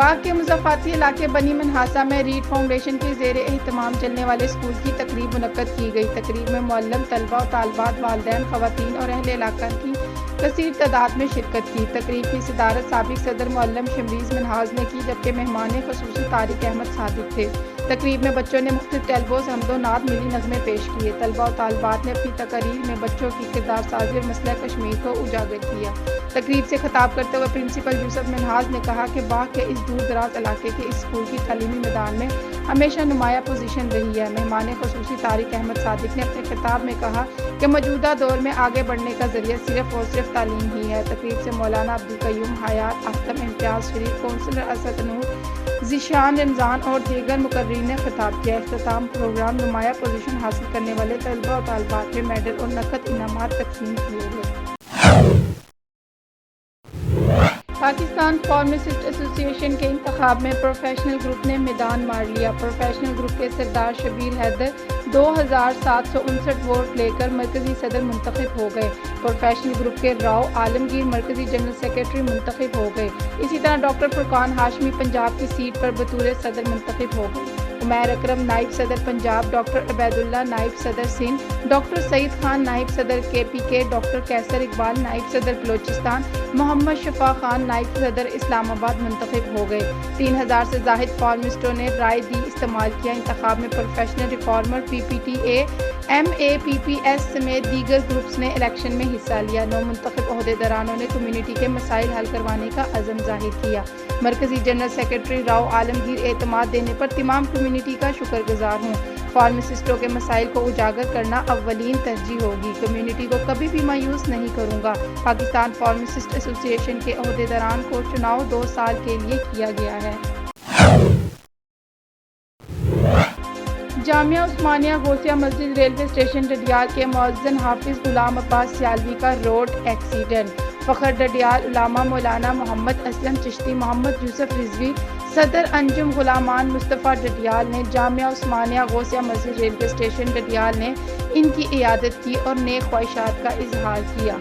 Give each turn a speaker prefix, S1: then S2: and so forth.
S1: باغ کے مضافاتی علاقے بنی منہاسا میں ریڈ فاؤنڈیشن کے زیر اہتمام چلنے والے اسکول کی تقریب منعقد کی گئی۔ تقریب میں معلم، طلبہ و طالبات، والدین، خواتین اور اہل علاقہ کی کثیر تعداد میں شرکت کی۔ تقریب کی صدارت سابق صدر معلم شمریز منہاس نے کی، جبکہ مہمان خصوصی طارق احمد صادق تھے۔ تقریب میں بچوں نے مختلف ٹیلبوز، حمد و نعت، ملی نغمے پیش کیے۔ طلبہ و طالبات نے اپنی تقاریر میں بچوں کی کردار سازی اور مسئلہ کشمیر کو اجاگر کیا۔ تقریب سے خطاب کرتے ہوئے پرنسپل یوسف منہاس نے کہا کہ باغ کے اس دور دراز علاقے کے اس اسکول کی تعلیمی میدان میں ہمیشہ نمایاں پوزیشن رہی ہے۔ مہمان خصوصی طارق احمد صادق نے اپنے خطاب میں کہا کہ موجودہ دور میں آگے بڑھنے کا ذریعہ صرف اور صرف تعلیم ہی ہے۔ تقریب سے مولانا عبدالقیوم حیات، اختم امتیاز شریف، کونسلر اسد نور، ذیشان رمضان اور دیگر مقررین نے خطاب کیا۔ اختتام پروگرام نمایاں پوزیشن حاصل کرنے والے طلبہ و طالبات میں میڈل اور نقد انعامات تقسیم کیے گئے۔ پاکستان فارماسسٹ ایسوسی ایشن کے انتخاب میں پروفیشنل گروپ نے میدان مار لیا۔ پروفیشنل گروپ کے سردار شبیر حیدر 2759 ووٹ لے کر مرکزی صدر منتخب ہو گئے۔ پروفیشنل گروپ کے راؤ عالمگیر مرکزی جنرل سیکرٹری منتخب ہو گئے۔ اسی طرح ڈاکٹر فرقان ہاشمی پنجاب کی سیٹ پر بطور صدر منتخب ہو گئے۔ عمیر اکرم نائب صدر پنجاب، ڈاکٹر عبید اللہ نائب صدر سندھ، ڈاکٹر سعید خان نائب صدر KPK، ڈاکٹر کیسر اقبال نائب صدر بلوچستان، محمد شفا خان نائب صدر اسلام آباد منتخب ہو گئے۔ 3000 سے زائد فارماسٹوں نے رائے دی استعمال کیا۔ انتخاب میں پروفیشنل ریفارمر، PPTA، MAPPS سمیت دیگر گروپس نے الیکشن میں حصہ لیا۔ نو منتخب عہدیدارانوں نے کمیونٹی کے مسائل حل کروانے کا عزم ظاہر کیا۔ مرکزی جنرل سیکرٹری راؤ عالمگیر اعتماد دینے پر تمام کمیونٹی کا شکر گزار ہوں۔ فارماسسٹوں کے مسائل کو اجاگر کرنا اولین ترجیح ہوگی۔ کمیونٹی کو کبھی بھی مایوس نہیں کروں گا۔ پاکستان فارماسسٹ ایسوسی ایشن کے عہدیداران کو چناؤ 2 سال کے لیے کیا گیا ہے۔ جامعہ عثمانیہ غوثیہ مسجد ریلوے اسٹیشن ڈڈیال کے مؤذن حافظ غلام عباس سیالوی کا روڈ ایکسیڈنٹ۔ فخر ڈڈیال، علامہ مولانا محمد اسلم چشتی، محمد یوسف رضوی، صدر انجم غلامان مصطفیٰ ڈڈیال نے جامعہ عثمانیہ غوثیہ مسجد ریلوے اسٹیشن ڈڈیال نے ان کی عیادت کی اور نیک خواہشات کا اظہار کیا۔